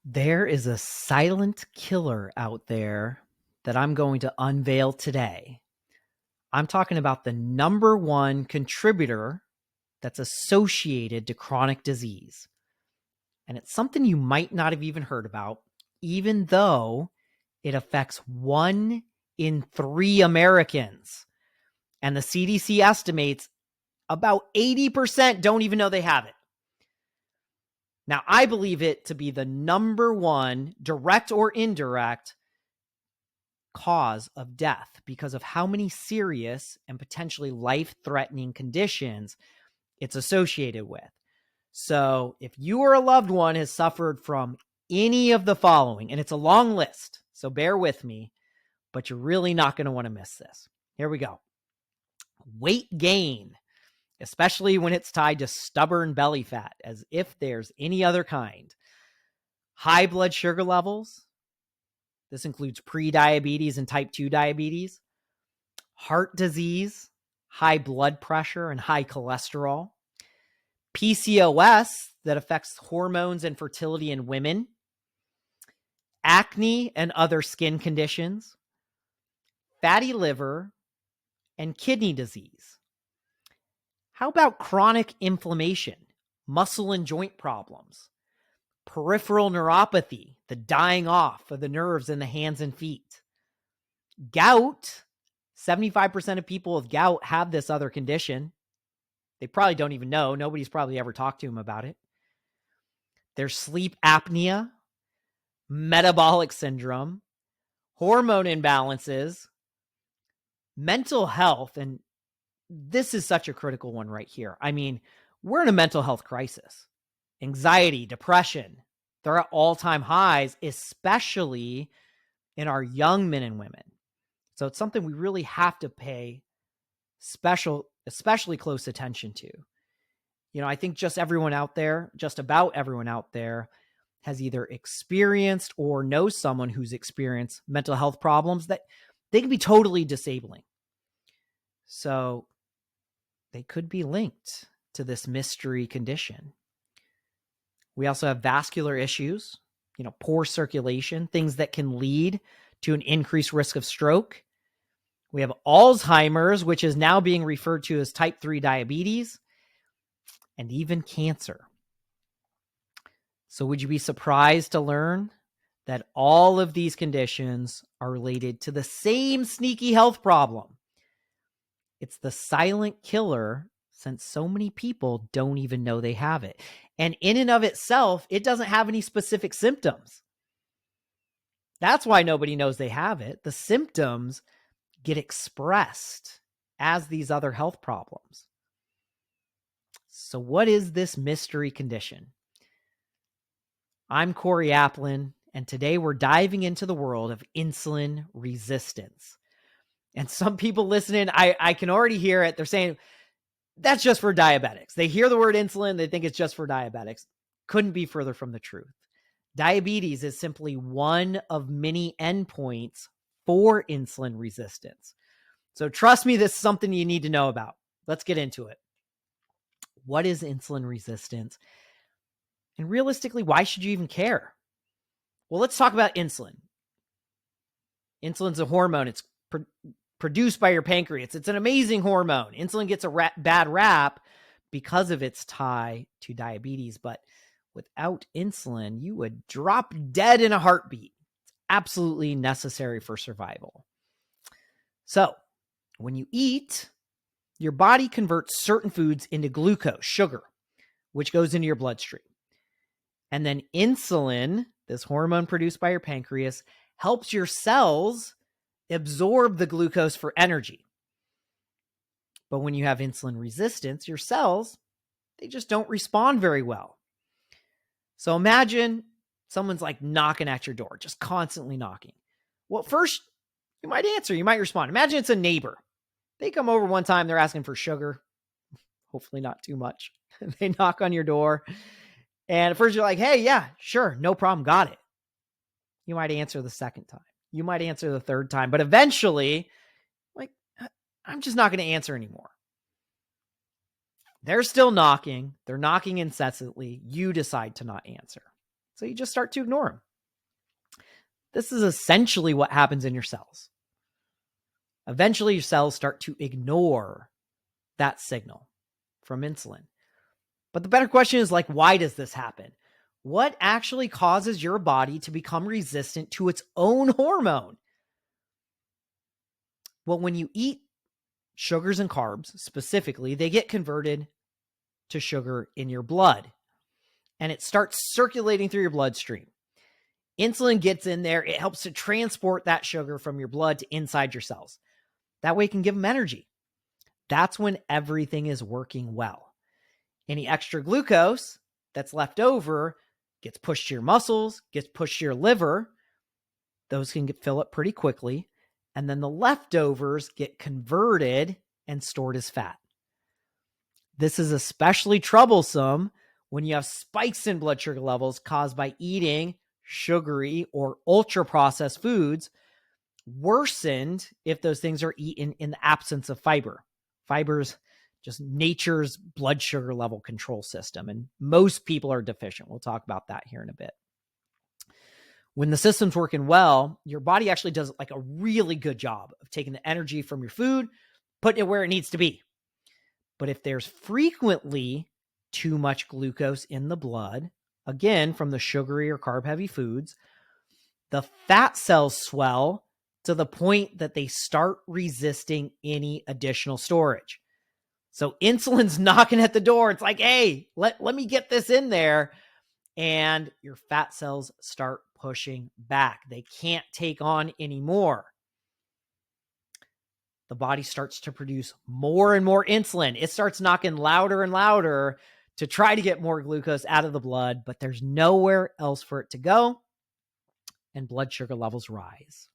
There is a silent killer out there that I'm going to unveil today. I'm talking about the number one contributor that's associated to chronic disease. And it's something you might not have even heard about, even though it affects 1 in 3 Americans. And the CDC estimates about 80% don't even know they have it. Now, I believe it to be the number one, direct or indirect, cause of death because of how many serious and potentially life-threatening conditions it's associated with. So if you or a loved one has suffered from any of the following, and it's a long list, so bear with me, but you're really not going to want to miss this. Here we go. Weight gain, especially when it's tied to stubborn belly fat, as if there's any other kind. High blood sugar levels. This includes pre-diabetes and type 2 diabetes. Heart disease, high blood pressure, and high cholesterol. PCOS, that affects hormones and fertility in women. Acne and other skin conditions. Fatty liver, and kidney disease. How about chronic inflammation, muscle and joint problems, peripheral neuropathy, the dying off of the nerves in the hands and feet, gout? 75% of people with gout have this other condition. They probably don't even know. Nobody's probably ever talked to them about it. There's sleep apnea, metabolic syndrome, hormone imbalances, mental health, and this is such a critical one right here. I mean, we're in a mental health crisis. Anxiety, depression, they're at all-time highs, especially in our young men and women. So it's something we really have to pay especially close attention to. You know, I think just about everyone out there has either experienced or knows someone who's experienced mental health problems that they can be totally disabling. So they could be linked to this mystery condition. We also have vascular issues, poor circulation, things that can lead to an increased risk of stroke. We have Alzheimer's, which is now being referred to as type 3 diabetes, and even cancer. So would you be surprised to learn that all of these conditions are related to the same sneaky health problem? It's the silent killer, since so many people don't even know they have it. And in and of itself, it doesn't have any specific symptoms. That's why nobody knows they have it. The symptoms get expressed as these other health problems. So what is this mystery condition? I'm Corey Applin, and today we're diving into the world of insulin resistance. And some people listening, I can already hear it. They're saying, that's just for diabetics. They hear the word insulin, they think it's just for diabetics. Couldn't be further from the truth. Diabetes is simply one of many endpoints for insulin resistance. So trust me, this is something you need to know about. Let's get into it. What is insulin resistance? And realistically, why should you even care? Well, let's talk about insulin. Insulin's a hormone. It's produced by your pancreas. It's an amazing hormone. Insulin gets a bad rap because of its tie to diabetes, but without insulin, you would drop dead in a heartbeat. It's absolutely necessary for survival. So, when you eat, your body converts certain foods into glucose, sugar, which goes into your bloodstream. And then insulin, this hormone produced by your pancreas, helps your cells absorb the glucose for energy. But when you have insulin resistance, your cells, they just don't respond very well. So imagine someone's like knocking at your door, just constantly knocking. Well, first, you might answer, you might respond. Imagine it's a neighbor. They come over one time, they're asking for sugar, hopefully not too much. They knock on your door, and at first you're like, hey, yeah, sure, no problem, got it. You might answer the second time. You might answer the third time, but eventually, like, I'm just not going to answer anymore. They're still knocking. They're knocking incessantly. You decide to not answer. So you just start to ignore them. This is essentially what happens in your cells. Eventually, your cells start to ignore that signal from insulin. But the better question is, like, why does this happen? What actually causes your body to become resistant to its own hormone? Well, when you eat sugars and carbs, specifically, they get converted to sugar in your blood, and it starts circulating through your bloodstream. Insulin gets in there. It helps to transport that sugar from your blood to inside your cells. That way it can give them energy. That's when everything is working well. Any extra glucose that's left over gets pushed to your muscles, gets pushed to your liver. Those can fill up pretty quickly. And then the leftovers get converted and stored as fat. This is especially troublesome when you have spikes in blood sugar levels caused by eating sugary or ultra-processed foods, worsened if those things are eaten in the absence of fiber. Fiber's just nature's blood sugar level control system, and most people are deficient. We'll talk about that here in a bit. When the system's working well, your body actually does like a really good job of taking the energy from your food, putting it where it needs to be. But if there's frequently too much glucose in the blood, again, from the sugary or carb-heavy foods, the fat cells swell to the point that they start resisting any additional storage. So insulin's knocking at the door. It's like, hey, let me get this in there. And your fat cells start pushing back. They can't take on anymore. The body starts to produce more and more insulin. It starts knocking louder and louder to try to get more glucose out of the blood, but there's nowhere else for it to go, and blood sugar levels rise.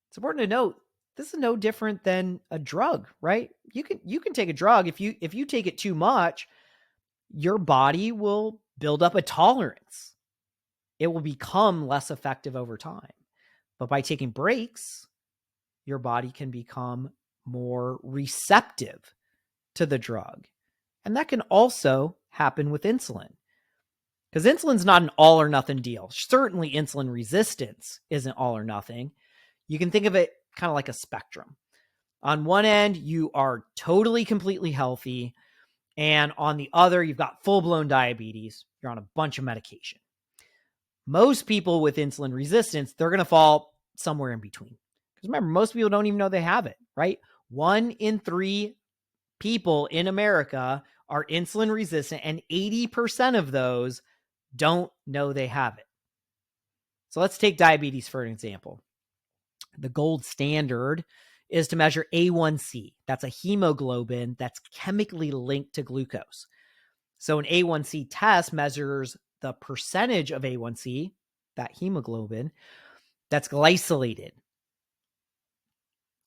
It's important to note, this is no different than a drug, right? You can take a drug. If you take it too much, your body will build up a tolerance. It will become less effective over time. But by taking breaks, your body can become more receptive to the drug. And that can also happen with insulin. Because insulin's not an all or nothing deal. Certainly insulin resistance isn't all or nothing. You can think of it kind of like a spectrum. On one end, you are totally, completely healthy. And on the other, you've got full-blown diabetes. You're on a bunch of medication. Most people with insulin resistance, they're going to fall somewhere in between. Because remember, most people don't even know they have it, right? 1 in 3 people in America are insulin resistant, and 80% of those don't know they have it. So let's take diabetes for an example. The gold standard is to measure A1C. That's a hemoglobin that's chemically linked to glucose. So an A1C test measures the percentage of A1C, that hemoglobin, that's glycated.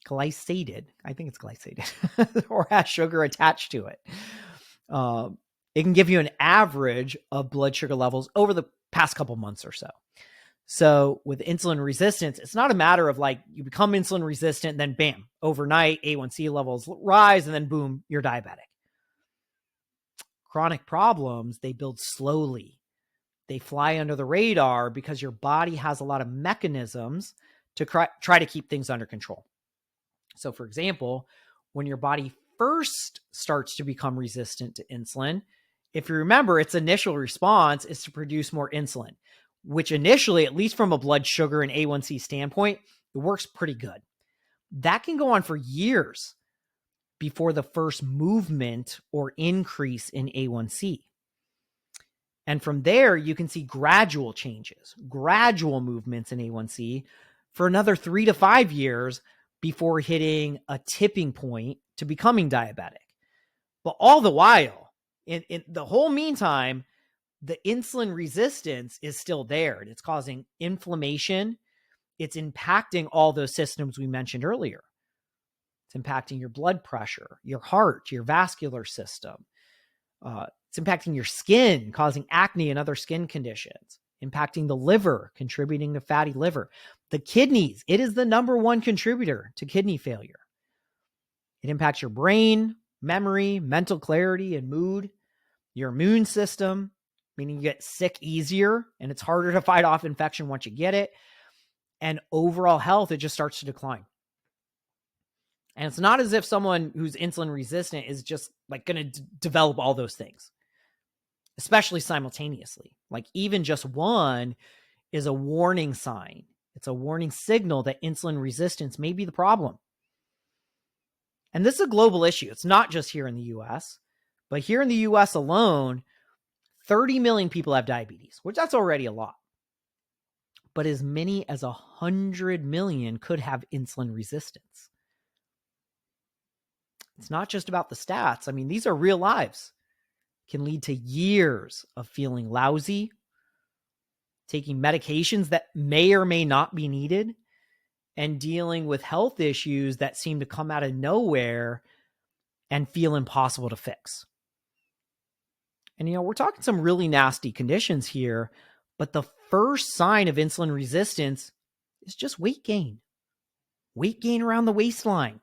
I think it's glycated, or has sugar attached to it. It can give you an average of blood sugar levels over the past couple months or so. So with insulin resistance, it's not a matter of like you become insulin resistant, then bam, overnight A1C levels rise, and then boom, you're diabetic. Chronic problems, they build slowly. They fly under the radar because your body has a lot of mechanisms to try to keep things under control. So for example, when your body first starts to become resistant to insulin, if you remember, its initial response is to produce more insulin, which initially, at least from a blood sugar and A1C standpoint, it works pretty good. That can go on for years before the first movement or increase in A1C. And from there, you can see gradual changes, gradual movements in A1C for another 3 to 5 years before hitting a tipping point to becoming diabetic. But all the while, in the whole meantime, the insulin resistance is still there, and it's causing inflammation. It's impacting all those systems we mentioned earlier. It's impacting your blood pressure, your heart, your vascular system. It's impacting your skin, causing acne and other skin conditions, impacting the liver, contributing to fatty liver. The kidneys, it is the number one contributor to kidney failure. It impacts your brain, memory, mental clarity, and mood, your immune system, meaning you get sick easier and it's harder to fight off infection once you get it. And overall health, it just starts to decline. And it's not as if someone who's insulin resistant is just like going to develop all those things, especially simultaneously. Like even just one is a warning sign. It's a warning signal that insulin resistance may be the problem. And this is a global issue. It's not just here in the US, but here in the US alone, 30 million people have diabetes, which that's already a lot. But as many as 100 million could have insulin resistance. It's not just about the stats. I mean, these are real lives. It can lead to years of feeling lousy, taking medications that may or may not be needed, and dealing with health issues that seem to come out of nowhere and feel impossible to fix. And, we're talking some really nasty conditions here, but the first sign of insulin resistance is just weight gain around the waistline.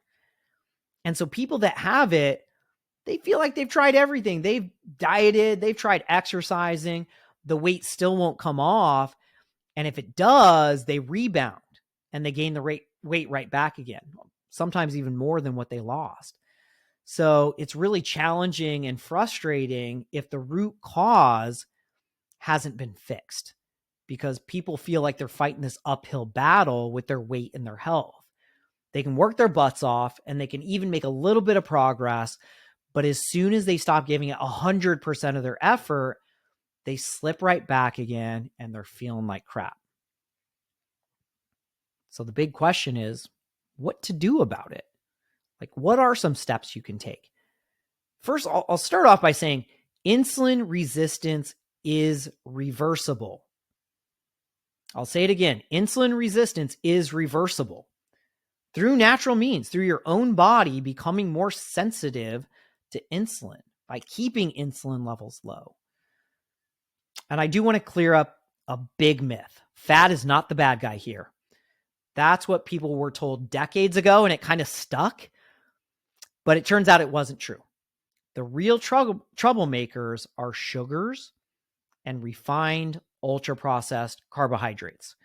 And so people that have it, they feel like they've tried everything. They've dieted, they've tried exercising, the weight still won't come off. And if it does, they rebound and they gain the weight right back again, sometimes even more than what they lost. So it's really challenging and frustrating if the root cause hasn't been fixed, because people feel like they're fighting this uphill battle with their weight and their health. They can work their butts off and they can even make a little bit of progress. But as soon as they stop giving it 100% of their effort, they slip right back again and they're feeling like crap. So the big question is what to do about it? Like, what are some steps you can take? First, I'll start off by saying insulin resistance is reversible. I'll say it again. Insulin resistance is reversible through natural means, through your own body becoming more sensitive to insulin by keeping insulin levels low. And I do want to clear up a big myth. Fat is not the bad guy here. That's what people were told decades ago, and it kind of stuck. But it turns out it wasn't true. The real troublemakers are sugars and refined, ultra-processed carbohydrates.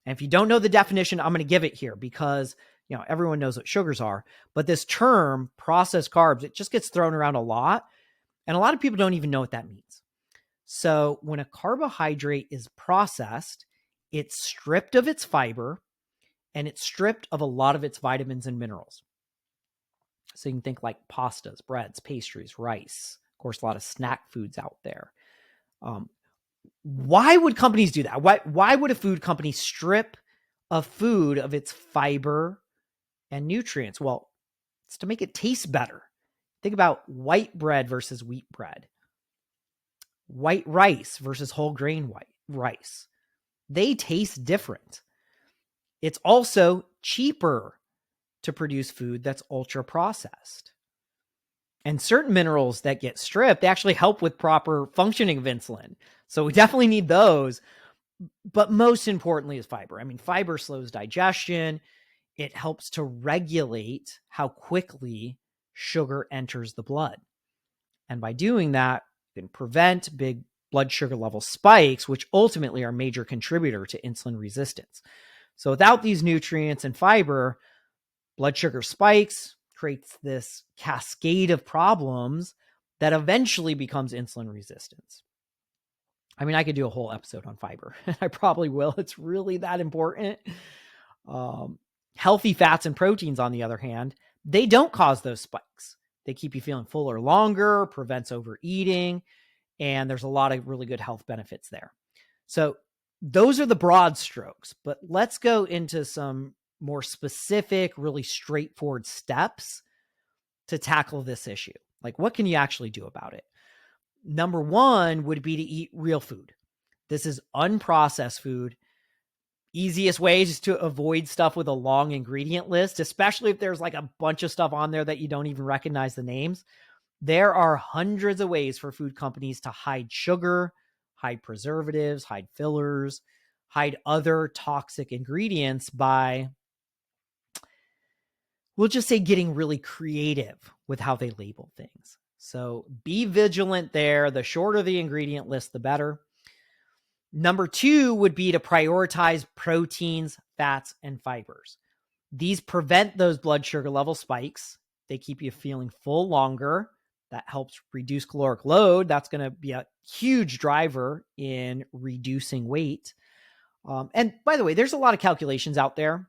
And if you don't know the definition, I'm going to give it here because everyone knows what sugars are. But this term, processed carbs, it just gets thrown around a lot. And a lot of people don't even know what that means. So when a carbohydrate is processed, it's stripped of its fiber and it's stripped of a lot of its vitamins and minerals. So you can think like pastas, breads, pastries, rice, of course, a lot of snack foods out there. Why would companies do that? Why would a food company strip a food of its fiber and nutrients? Well, it's to make it taste better. Think about white bread versus wheat bread, white rice versus whole grain white rice. They taste different. It's also cheaper to produce food that's ultra processed. And certain minerals that get stripped, they actually help with proper functioning of insulin. So we definitely need those. But most importantly is fiber. I mean, fiber slows digestion. It helps to regulate how quickly sugar enters the blood. And by doing that, you can prevent big blood sugar level spikes, which ultimately are a major contributor to insulin resistance. So without these nutrients and fiber, blood sugar spikes, creates this cascade of problems that eventually becomes insulin resistance. I mean, I could do a whole episode on fiber. I probably will. It's really that important. Healthy fats and proteins, on the other hand, they don't cause those spikes. They keep you feeling fuller longer, prevents overeating, and there's a lot of really good health benefits there. So those are the broad strokes, but let's go into some more specific, really straightforward steps to tackle this issue. Like, what can you actually do about it? Number one would be to eat real food. This is unprocessed food. Easiest way is to avoid stuff with a long ingredient list, especially if there's like a bunch of stuff on there that you don't even recognize the names. There are hundreds of ways for food companies to hide sugar, hide preservatives, hide fillers, hide other toxic ingredients by, we'll just say, getting really creative with how they label things. So be vigilant there. The shorter the ingredient list, the better. Number 2 would be to prioritize proteins, fats, and fibers. These prevent those blood sugar level spikes. They keep you feeling full longer. That helps reduce caloric load. That's going to be a huge driver in reducing weight. And by the way, there's a lot of calculations out there.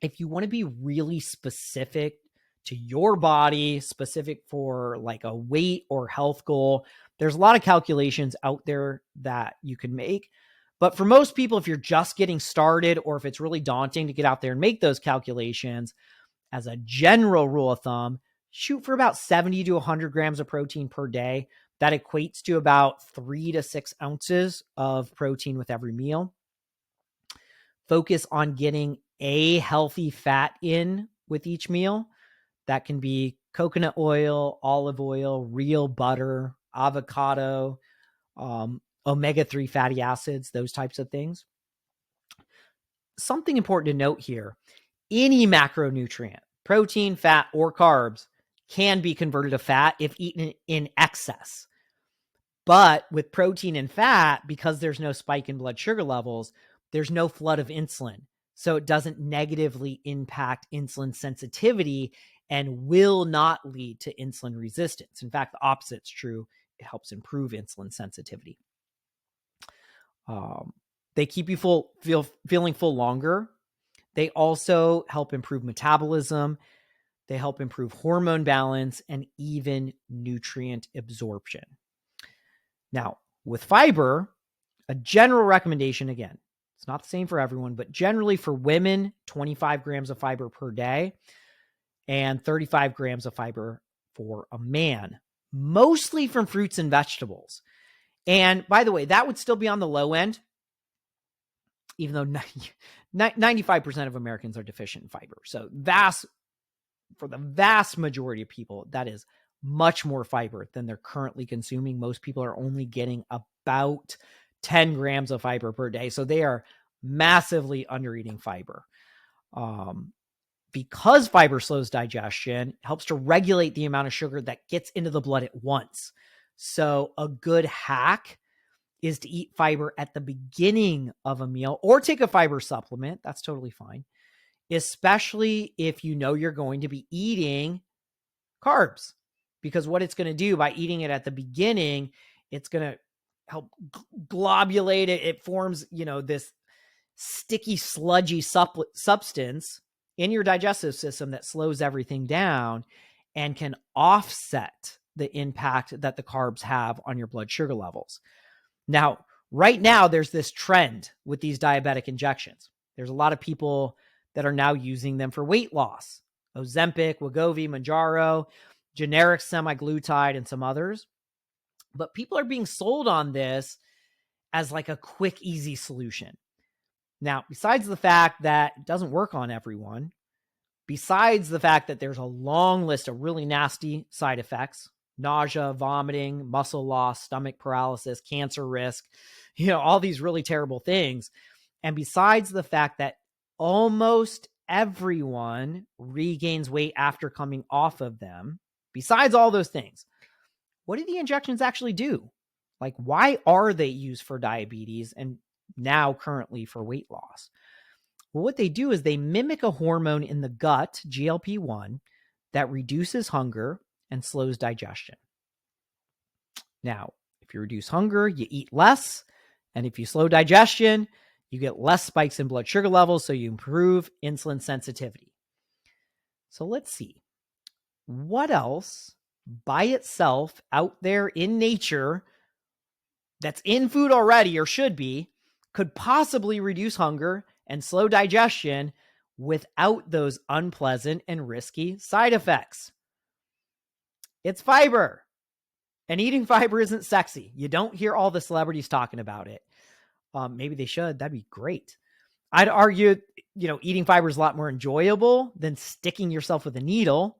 If you want to be really specific to your body, specific for like a weight or health goal, there's a lot of calculations out there that you can make. But for most people, if you're just getting started or if it's really daunting to get out there and make those calculations, as a general rule of thumb, shoot for about 70 to 100 grams of protein per day. That equates to about 3 to 6 ounces of protein with every meal. Focus on getting a healthy fat in with each meal. That can be coconut oil, olive oil, real butter, avocado, omega-3 fatty acids, those types of things. Something important to note here, any macronutrient, protein, fat, or carbs can be converted to fat if eaten in excess. But with protein and fat, because there's no spike in blood sugar levels, there's no flood of insulin. So it doesn't negatively impact insulin sensitivity and will not lead to insulin resistance. In fact, the opposite is true. It helps improve insulin sensitivity. They keep you feeling full longer. They also help improve metabolism. They help improve hormone balance and even nutrient absorption. Now, with fiber, a general recommendation, again, it's not the same for everyone, but generally for women, 25 grams of fiber per day and 35 grams of fiber for a man, mostly from fruits and vegetables. And by the way, that would still be on the low end, even though 95% of Americans are deficient in fiber. So for the vast majority of people, that is much more fiber than they're currently consuming. Most people are only getting about 10 grams of fiber per day. So they are massively under eating fiber. Because fiber slows digestion, helps to regulate the amount of sugar that gets into the blood at once. So a good hack is to eat fiber at the beginning of a meal or take a fiber supplement. That's totally fine, especially if you know you're going to be eating carbs, because what it's going to do by eating it at the beginning, it's going to help globulate it. It forms, this sticky, sludgy substance in your digestive system that slows everything down and can offset the impact that the carbs have on your blood sugar levels. Now, right now, there's this trend with these diabetic injections. There's a lot of people that are now using them for weight loss. Ozempic, Wegovy, Mounjaro, generic semaglutide, and some others. But people are being sold on this as like a quick, easy solution. Now, besides the fact that it doesn't work on everyone, besides the fact that there's a long list of really nasty side effects, nausea, vomiting, muscle loss, stomach paralysis, cancer risk, all these really terrible things. And besides the fact that almost everyone regains weight after coming off of them, besides all those things, what do the injections actually do? Like, why are they used for diabetes and now currently for weight loss? Well, what they do is they mimic a hormone in the gut, GLP-1, that reduces hunger and slows digestion. Now, if you reduce hunger, you eat less. And if you slow digestion, you get less spikes in blood sugar levels, so you improve insulin sensitivity. So let's see. What else by itself out there in nature that's in food already or should be could possibly reduce hunger and slow digestion without those unpleasant and risky side effects? It's fiber. And eating fiber isn't sexy. You don't hear all the celebrities talking about it. Maybe they should. That'd be great. I'd argue, eating fiber is a lot more enjoyable than sticking yourself with a needle.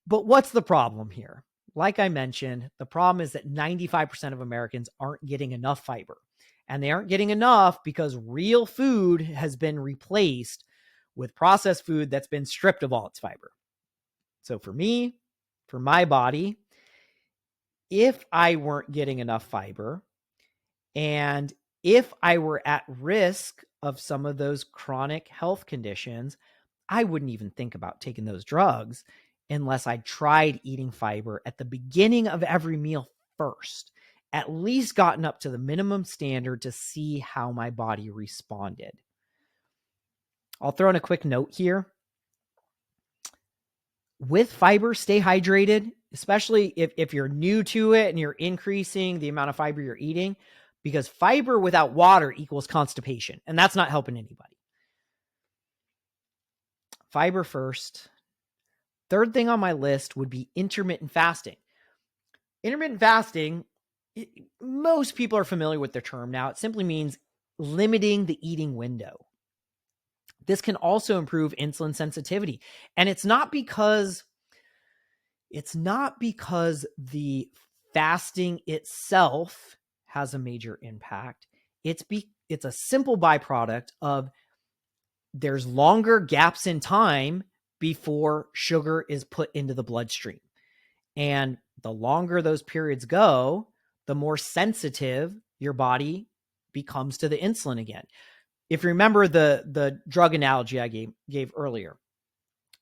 But what's the problem here? Like I mentioned, the problem is that 95% of Americans aren't getting enough fiber. And they aren't getting enough because real food has been replaced with processed food that's been stripped of all its fiber. So for me, for my body, if I weren't getting enough fiber, and if I were at risk of some of those chronic health conditions, I wouldn't even think about taking those drugs unless I tried eating fiber at the beginning of every meal first, at least gotten up to the minimum standard to see how my body responded. I'll throw in a quick note here. With fiber, stay hydrated, especially if you're new to it and you're increasing the amount of fiber you're eating, because fiber without water equals constipation, and that's not helping anybody. Fiber first. Third thing on my list would be intermittent fasting. Intermittent fasting, most people are familiar with the term now. It simply means limiting the eating window. This can also improve insulin sensitivity. And it's not because the fasting itself has a major impact. It's a simple byproduct of there's longer gaps in time before sugar is put into the bloodstream. And the longer those periods go, the more sensitive your body becomes to the insulin again. If you remember the drug analogy I gave earlier.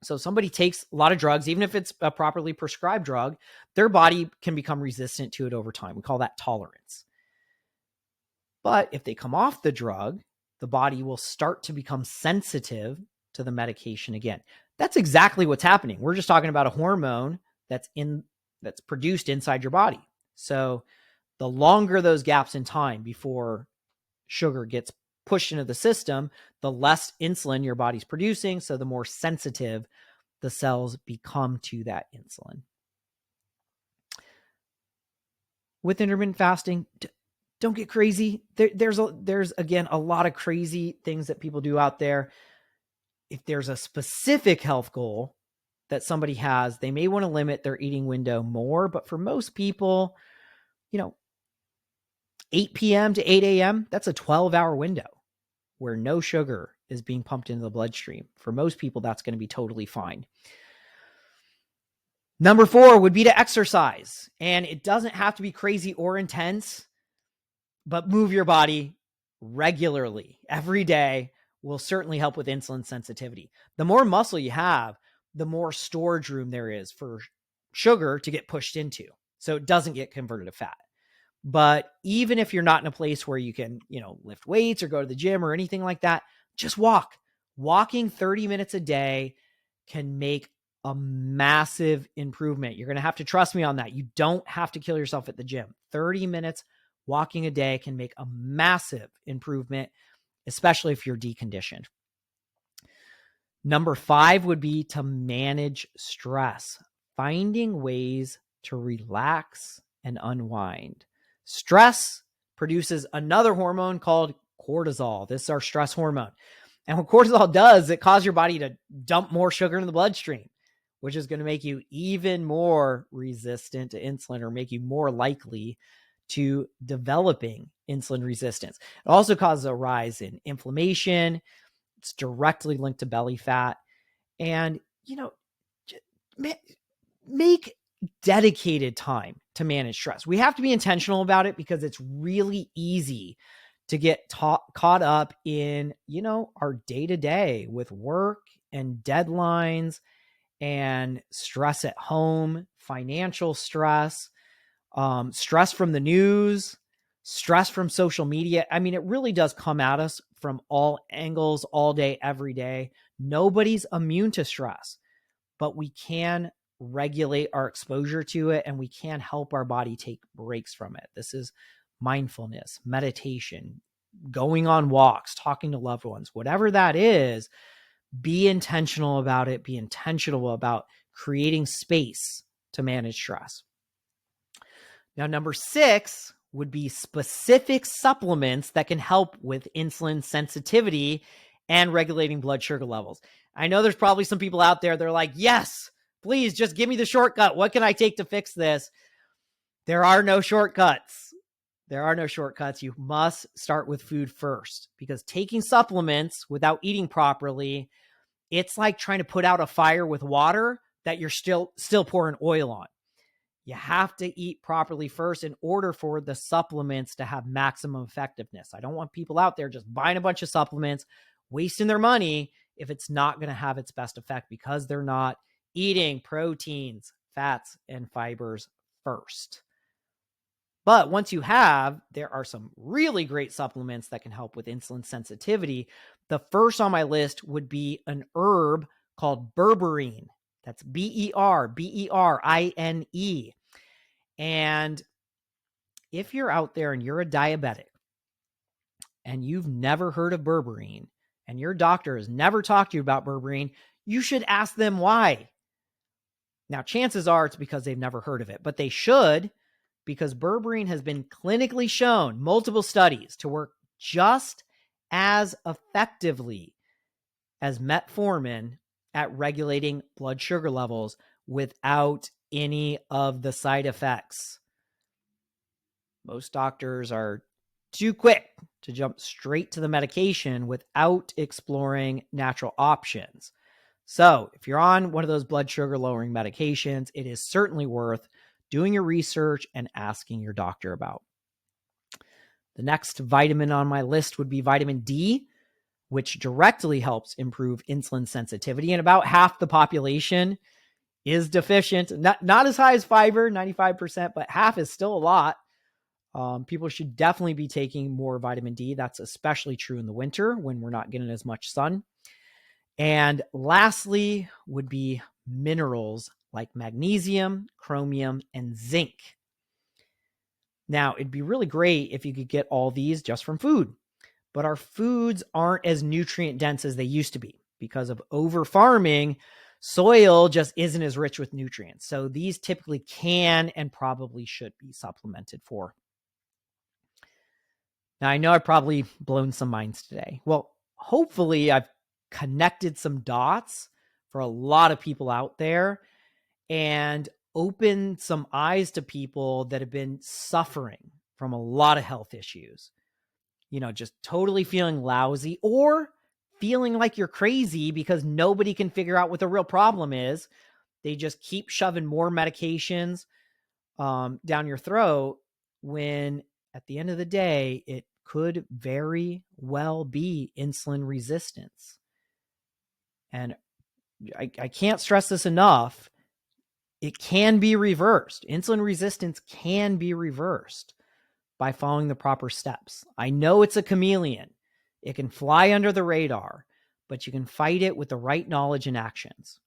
So somebody takes a lot of drugs, even if it's a properly prescribed drug, their body can become resistant to it over time. We call that tolerance. But if they come off the drug, the body will start to become sensitive to the medication again. That's exactly what's happening. We're just talking about a hormone that's produced inside your body. So the longer those gaps in time before sugar gets pushed into the system, the less insulin your body's producing, so the more sensitive the cells become to that insulin. With intermittent fasting, don't get crazy. There's again a lot of crazy things that people do out there. If there's a specific health goal that somebody has, they may want to limit their eating window more, but for most people, 8 p.m. to 8 a.m., that's a 12-hour window where no sugar is being pumped into the bloodstream. For most people, that's going to be totally fine. Number 4 would be to exercise. And it doesn't have to be crazy or intense, but move your body regularly every day will certainly help with insulin sensitivity. The more muscle you have, the more storage room there is for sugar to get pushed into, so it doesn't get converted to fat. But even if you're not in a place where you can, lift weights or go to the gym or anything like that, just walk. Walking 30 minutes a day can make a massive improvement. You're going to have to trust me on that. You don't have to kill yourself at the gym. 30 minutes walking a day can make a massive improvement, especially if you're deconditioned. Number 5 would be to manage stress, finding ways to relax and unwind. Stress produces another hormone called cortisol. This is our stress hormone. And what cortisol does, it causes your body to dump more sugar in the bloodstream, which is going to make you even more resistant to insulin or make you more likely to developing insulin resistance. It also causes a rise in inflammation. It's directly linked to belly fat. And, make dedicated time to manage stress. We have to be intentional about it because it's really easy to get caught up in, our day-to-day with work and deadlines and stress at home, financial stress, stress from the news, stress from social media. I mean, it really does come at us from all angles, all day, every day. Nobody's immune to stress, but we can regulate our exposure to it and we can help our body take breaks from it. This is mindfulness, meditation, going on walks, talking to loved ones, whatever that is. Be intentional about it. Be intentional about creating space to manage stress. Now, number 6 would be specific supplements that can help with insulin sensitivity and regulating blood sugar levels. I know there's probably some people out there that are like, yes, please just give me the shortcut. What can I take to fix this? There are no shortcuts. There are no shortcuts. You must start with food first, because taking supplements without eating properly, it's like trying to put out a fire with water that you're still pouring oil on. You have to eat properly first in order for the supplements to have maximum effectiveness. I don't want people out there just buying a bunch of supplements, wasting their money if it's not going to have its best effect because they're not eating proteins, fats, and fibers first. But once you have, there are some really great supplements that can help with insulin sensitivity. The first on my list would be an herb called berberine. That's Berberine. And if you're out there and you're a diabetic and you've never heard of berberine and your doctor has never talked to you about berberine, you should ask them why. Now, chances are it's because they've never heard of it, but they should, because berberine has been clinically shown, multiple studies, to work just as effectively as metformin at regulating blood sugar levels without any of the side effects. Most doctors are too quick to jump straight to the medication without exploring natural options. So if you're on one of those blood sugar lowering medications, it is certainly worth doing your research and asking your doctor about. The next vitamin on my list would be vitamin D, which directly helps improve insulin sensitivity. And about half the population is deficient. Not as high as fiber, 95%, but half is still a lot. People should definitely be taking more vitamin D. That's especially true in the winter when we're not getting as much sun. And lastly would be minerals like magnesium, chromium, and zinc. Now, it'd be really great if you could get all these just from food, but our foods aren't as nutrient dense as they used to be because of over farming. Soil just isn't as rich with nutrients. So these typically can and probably should be supplemented for. Now, I know I've probably blown some minds today. Well, hopefully I've connected some dots for a lot of people out there and opened some eyes to people that have been suffering from a lot of health issues. Just totally feeling lousy or feeling like you're crazy because nobody can figure out what the real problem is. They just keep shoving more medications down your throat when at the end of the day, it could very well be insulin resistance. And I can't stress this enough. It can be reversed. Insulin resistance can be reversed by following the proper steps. I know it's a chameleon. It can fly under the radar, but you can fight it with the right knowledge and actions.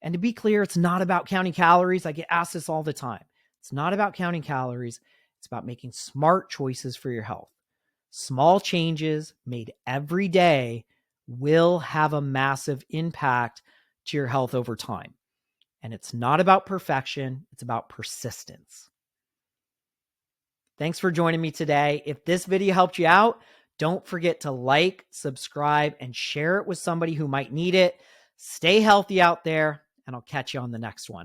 And to be clear, it's not about counting calories. I get asked this all the time. It's not about counting calories. It's about making smart choices for your health. Small changes made every day will have a massive impact to your health over time. And it's not about perfection. It's about persistence. Thanks for joining me today. If this video helped you out, don't forget to like, subscribe, and share it with somebody who might need it. Stay healthy out there, and I'll catch you on the next one.